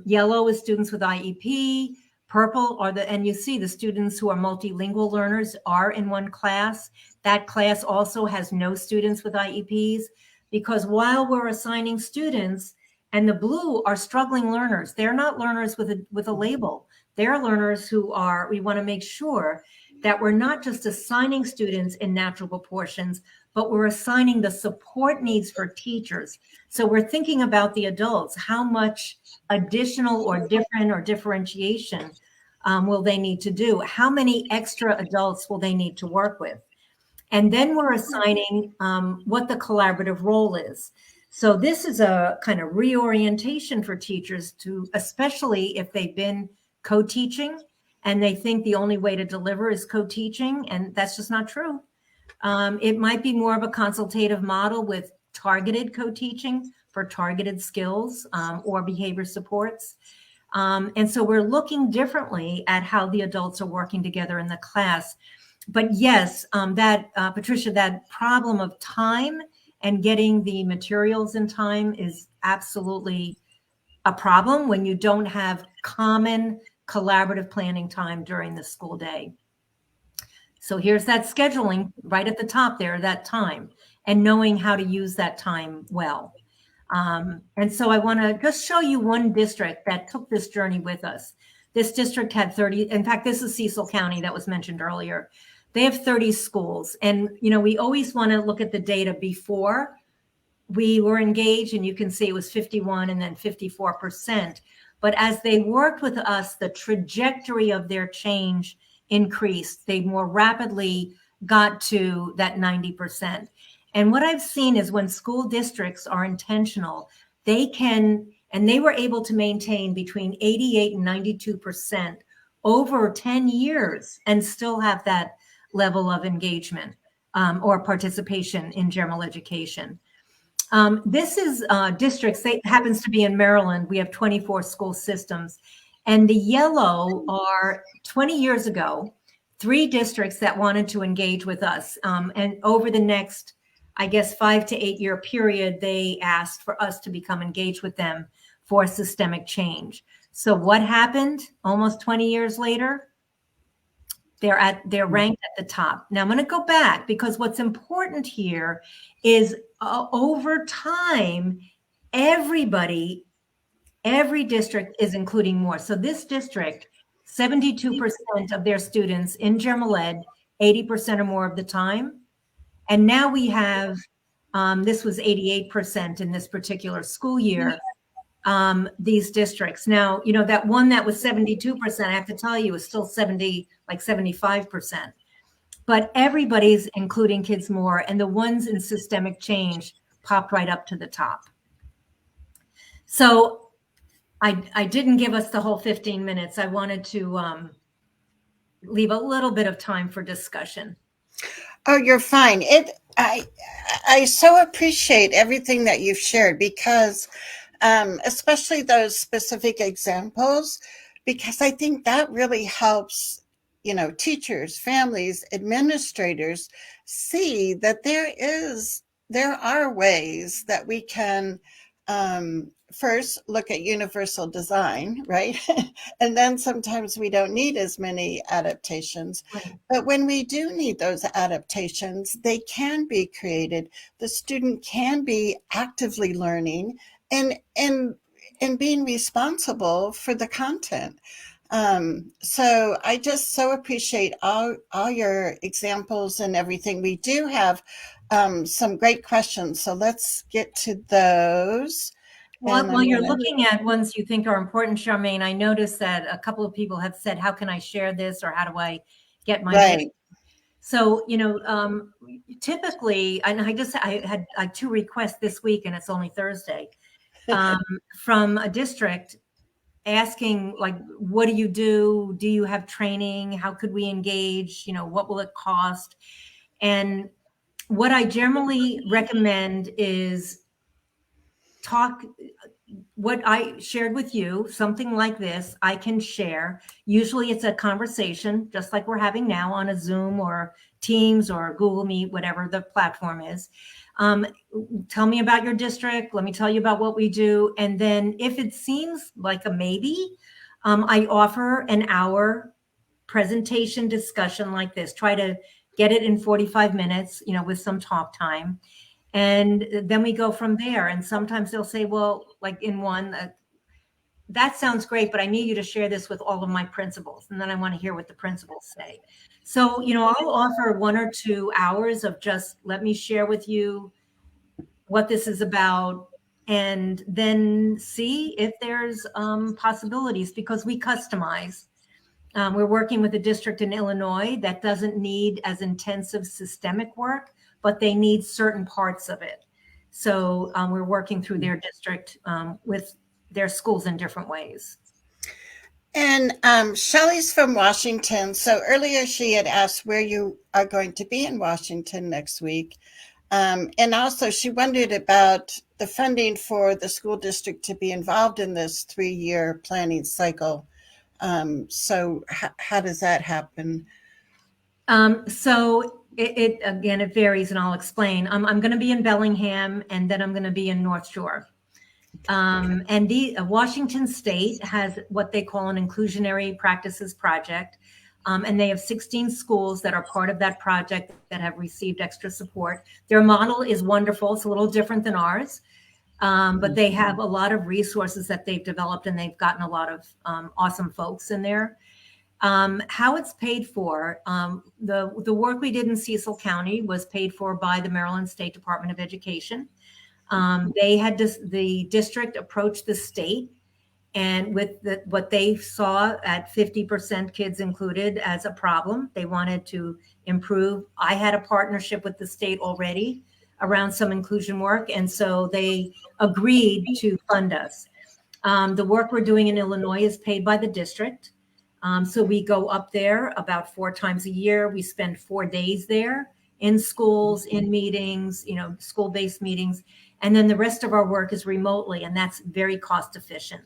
Yellow is students with IEP, purple and you see the students who are multilingual learners are in one class. That class also has no students with IEPs, because while we're assigning students, and the blue are struggling learners, they're not learners with a label. They're learners we want to make sure that we're not just assigning students in natural proportions, but we're assigning the support needs for teachers. So we're thinking about the adults, how much additional or different or differentiation will they need to do? How many extra adults will they need to work with? And then we're assigning what the collaborative role is. So this is a kind of reorientation for teachers especially if they've been co-teaching and they think the only way to deliver is co-teaching, and that's just not true. It might be more of a consultative model with targeted co-teaching for targeted skills or behavior supports. And so we're looking differently at how the adults are working together in the class. But yes, Patricia, that problem of time and getting the materials in time is absolutely a problem when you don't have common collaborative planning time during the school day. So here's that scheduling right at the top there, that time, and knowing how to use that time well. And so I want to just show you one district that took this journey with us. This district had 30, in fact, this is Cecil County that was mentioned earlier. They have 30 schools. And, we always want to look at the data before we were engaged, and you can see it was 51 and then 54%. But as they worked with us, the trajectory of their change increased. They more rapidly got to that 90%. And what I've seen is when school districts are intentional, they can And they were able to maintain between 88 and 92% over 10 years and still have that level of engagement or participation in general education. This is districts, it happens to be in Maryland. We have 24 school systems. And the yellow are 20 years ago, 3 districts that wanted to engage with us. And over the next, I guess, 5 to 8 year period, they asked for us to become engaged with them for systemic change. So what happened almost 20 years later? They're ranked at the top. Now I'm going to go back, because what's important here is over time, every district is including more. So this district, 72% of their students in general ed, 80% or more of the time. And now we have, this was 88% in this particular school year, these districts. Now, you know, that one that was 72%, I have to tell you, is still 75%. But everybody's including kids more, and the ones in systemic change popped right up to the top. So I didn't give us the whole 15 minutes. I wanted to leave a little bit of time for discussion. Oh, you're fine. I so appreciate everything that you've shared, because especially those specific examples, because I think that really helps, you know, teachers, families, administrators see that there are ways that we can first look at universal design, right? And then sometimes we don't need as many adaptations. Right. But when we do need those adaptations, they can be created. The student can be actively learning and being responsible for the content. So I just so appreciate all your examples and everything. We do have some great questions, so let's get to those. While you're looking at ones you think are important, Charmaine, I noticed that a couple of people have said, how can I share this, or how do I get my right. So, you know, typically, and I had 2 requests this week, and it's only Thursday, from a district asking, like, what do you do? Do you have training? How could we engage? You know, what will it cost? And what I generally recommend is what I shared with you, something like this, I can share. Usually it's a conversation, just like we're having now on a Zoom or Teams or Google Meet, whatever the platform is. Tell me about your district. Let me tell you about what we do. And then if it seems like a maybe, I offer an hour presentation discussion like this. Try to get it in 45 minutes, you know, with some talk time. And then we go from there. And sometimes they'll say, well, like in one, that sounds great, but I need you to share this with all of my principals. And then I want to hear what the principals say. So, you know, I'll offer 1 or 2 hours of just let me share with you what this is about, and then see if there's possibilities, because we customize. We're working with a district in Illinois that doesn't need as intensive systemic work, but they need certain parts of it. So we're working through their district with their schools in different ways. And Shelley's from Washington. So earlier she had asked where you are going to be in Washington next week. And also she wondered about the funding for the school district to be involved in this 3-year planning cycle. So how does that happen? So it again, it varies, and I'll explain. I'm going to be in Bellingham, and then I'm going to be in North Shore. And Washington State has what they call an inclusionary practices project. And they have 16 schools that are part of that project that have received extra support. Their model is wonderful. It's a little different than ours. But they have a lot of resources that they've developed, and they've gotten a lot of awesome folks in there. How it's paid for, the work we did in Cecil County was paid for by the Maryland State Department of Education. They had the district approach the state, and with what they saw at 50% kids included as a problem, they wanted to improve. I had a partnership with the state already around some inclusion work, and so they agreed to fund us. The work we're doing in Illinois is paid by the district. So we go up there about 4 times a year. We spend 4 days there in schools, in meetings, school-based meetings. And then the rest of our work is remotely, and that's very cost efficient.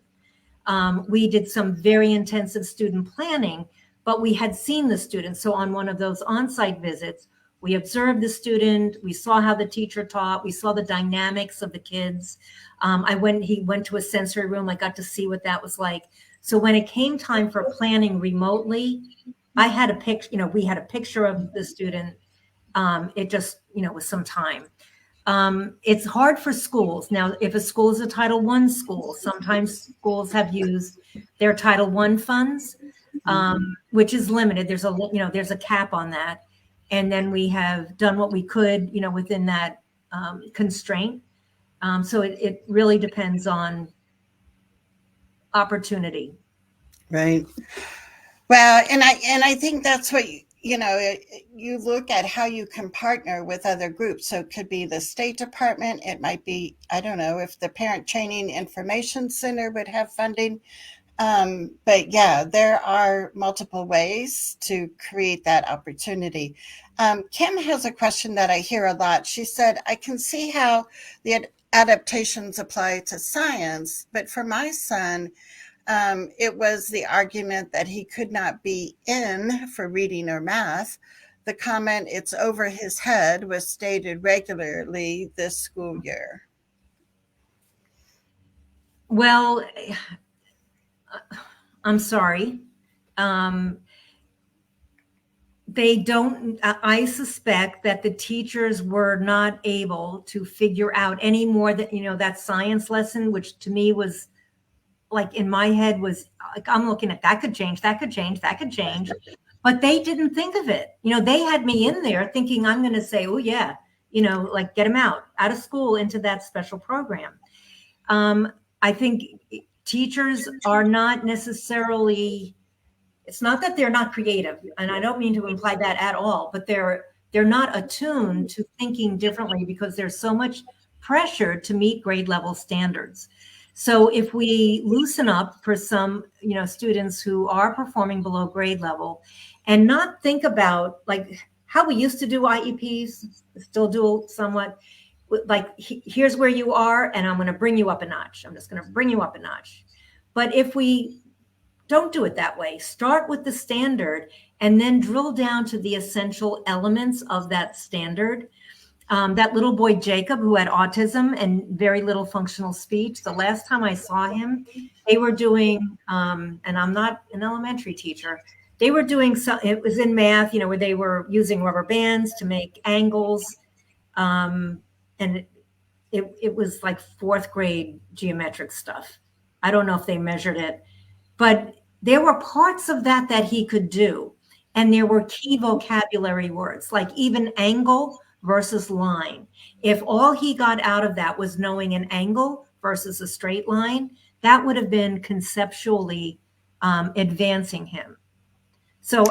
We did some very intensive student planning, but we had seen the students. So on one of those on-site visits, we observed the student, we saw how the teacher taught, we saw the dynamics of the kids. He went to a sensory room. I got to see what that was like. So when it came time for planning remotely, I had a picture, we had a picture of the student. It just, was some time. It's hard for schools. Now, if a school is a Title I school, sometimes schools have used their Title I funds, which is limited. There's a cap on that. And then we have done what we could, within that constraint. So it really depends on opportunity. Right. Well, and I think that's what you look at how you can partner with other groups. So it could be the State Department. It might be, I don't know, if the Parent Training Information Center would have funding. But yeah, there are multiple ways to create that opportunity. Kim has a question that I hear a lot. She said, I can see how the adaptations apply to science, but for my son, it was the argument that he could not be in for reading or math. The comment, it's over his head, was stated regularly this school year. Well, I'm sorry. I suspect that the teachers were not able to figure out any more that, that science lesson, which to me was like in my head was like, I'm looking at that could change, that could change, that could change. But they didn't think of it. They had me in there thinking I'm going to say, oh yeah, like get them out of school into that special program. I think teachers are not necessarily, it's not that they're not creative, and I don't mean to imply that at all, but they're not attuned to thinking differently because there's so much pressure to meet grade level standards. So if we loosen up for some, students who are performing below grade level and not think about like how we used to do IEPs, still do somewhat, like here's where you are and I'm going to bring you up a notch. I'm just going to bring you up a notch. But if we don't do it that way, start with the standard and then drill down to the essential elements of that standard. That little boy, Jacob, who had autism and very little functional speech, the last time I saw him, they were doing, and I'm not an elementary teacher, they were doing, it was in math, where they were using rubber bands to make angles. And it was like 4th grade geometric stuff. I don't know if they measured it, but there were parts of that he could do. And there were key vocabulary words, like even angle versus line. If all he got out of that was knowing an angle versus a straight line, that would have been conceptually advancing him. So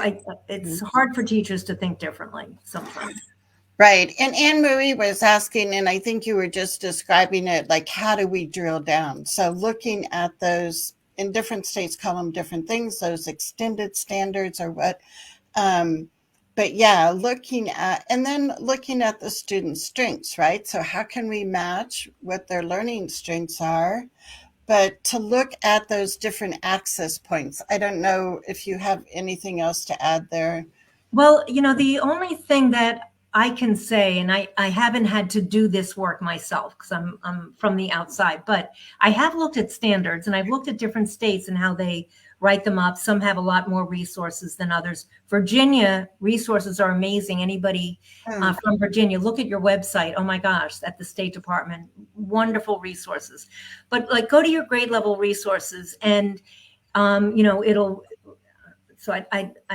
it's hard for teachers to think differently sometimes. Right. And Anne Marie was asking, and I think you were just describing it, like, how do we drill down? So looking at those, in different states call them different things, those extended standards or what. But yeah, looking at the students' strengths, right? So how can we match what their learning strengths are? But to look at those different access points. I don't know if you have anything else to add there. Well, the only thing that I can say, and I haven't had to do this work myself because I'm from the outside, but I have looked at standards and I've looked at different states and how they write them up. Some have a lot more resources than others. Virginia resources are amazing. Anybody from Virginia, look at your website. Oh my gosh, at the State Department, wonderful resources. But like go to your grade level resources and, it'll, so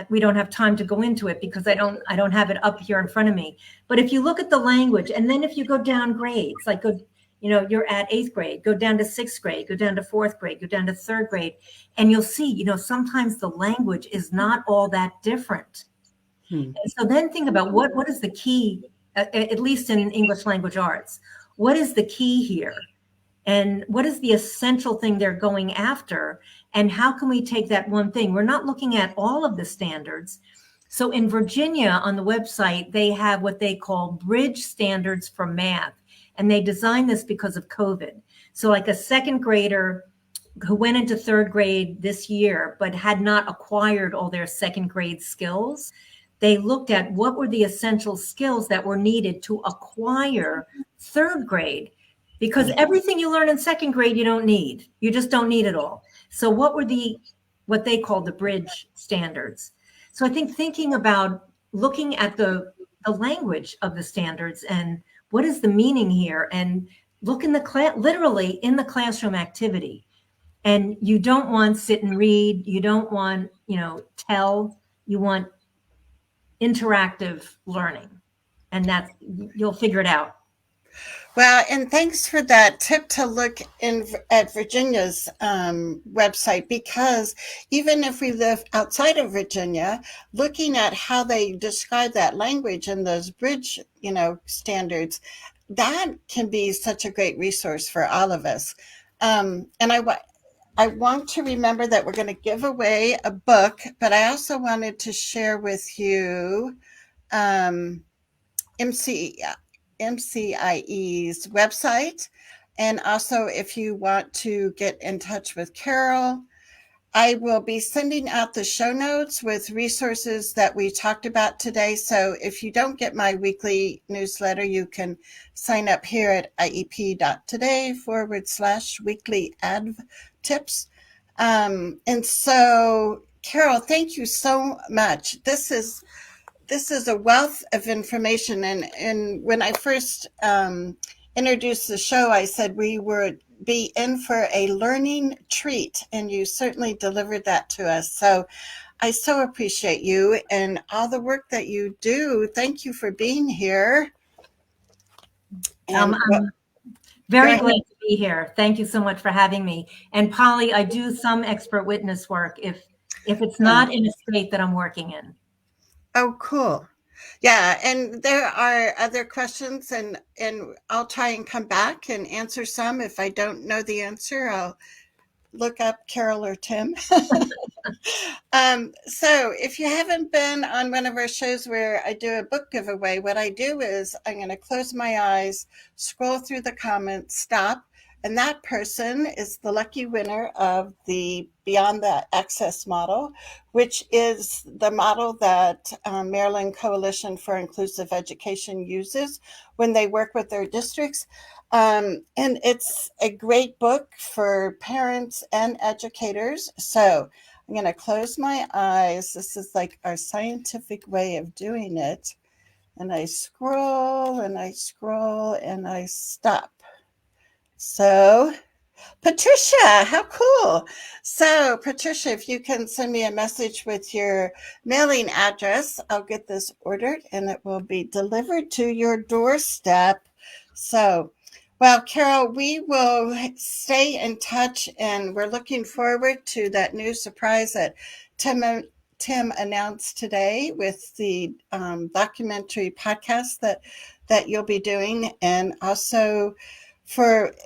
we don't have time to go into it because I don't have it up here in front of me. But if you look at the language, and then if you go down grades, like you're at 8th grade, go down to 6th grade, go down to 4th grade, go down to 3rd grade, and you'll see, sometimes the language is not all that different. And so then think about what is the key, at least in English language arts, what is the key here? and what is the essential thing they're going after, and how can we take that one thing? We're not looking at all of the standards. So in Virginia, on the website, they have what they call bridge standards for math, and they designed this because of COVID. So like a second grader who went into third grade this year but had not acquired all their second grade skills, they looked at what were the essential skills that were needed to acquire third grade, because everything you learn in second grade you don't need. You just don't need it all. So what they called the bridge standards. So I think thinking about looking at the language of the standards and what is the meaning here, and look in the class, literally in the classroom activity. And you don't want sit and read. You don't want, tell. You want interactive learning, and you'll figure it out. Well, and thanks for that tip to look at Virginia's website, because even if we live outside of Virginia, looking at how they describe that language and those bridge, standards, that can be such a great resource for all of us. And I want to remember that we're going to give away a book, but I also wanted to share with you MCIE's website. And also, if you want to get in touch with Carol, I will be sending out the show notes with resources that we talked about today. So if you don't get my weekly newsletter, you can sign up here at iep.today/weekly adv tips. And so, Carol, thank you so much. This is a wealth of information. And when I first introduced the show, I said we would be in for a learning treat, and you certainly delivered that to us. So I so appreciate you and all the work that you do. Thank you for being here. I'm very glad to be here. Thank you so much for having me. And Polly, I do some expert witness work if it's not in a state that I'm working in. Oh, cool. Yeah, and there are other questions, and I'll try and come back and answer some. If I don't know the answer, I'll look up Carol or Tim. So if you haven't been on one of our shows where I do a book giveaway, what I do is I'm going to close my eyes, scroll through the comments, stop, and that person is the lucky winner of the Beyond the Access model, which is the model that Maryland Coalition for Inclusive Education uses when they work with their districts. And it's a great book for parents and educators. So I'm going to close my eyes. This is like our scientific way of doing it. And I scroll and I scroll and I stop. So, Patricia, how cool. So, Patricia, if you can send me a message with your mailing address, I'll get this ordered and it will be delivered to your doorstep. So, well, Carol, we will stay in touch, and we're looking forward to that new surprise that Tim announced today with the documentary podcast that you'll be doing. And also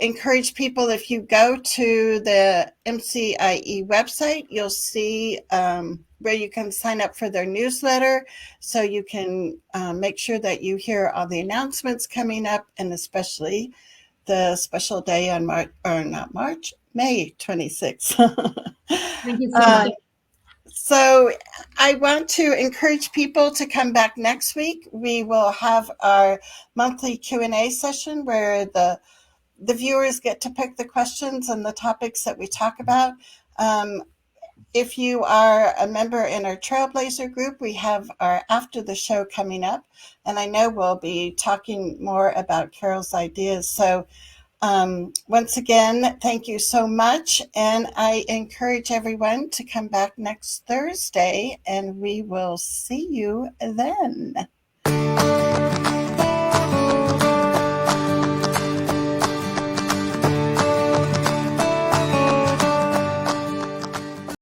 encourage people, if you go to the MCIE website, you'll see where you can sign up for their newsletter, so you can make sure that you hear all the announcements coming up, and especially the special day on May 26th. Thank you so much. So I want to encourage people to come back next week. We will have our monthly Q&A session where the viewers get to pick the questions and the topics that we talk about. If you are a member in our Trailblazer group, we have our After the Show coming up, and I know we'll be talking more about Carol's ideas. So once again, thank you so much, and I encourage everyone to come back next Thursday, and we will see you then.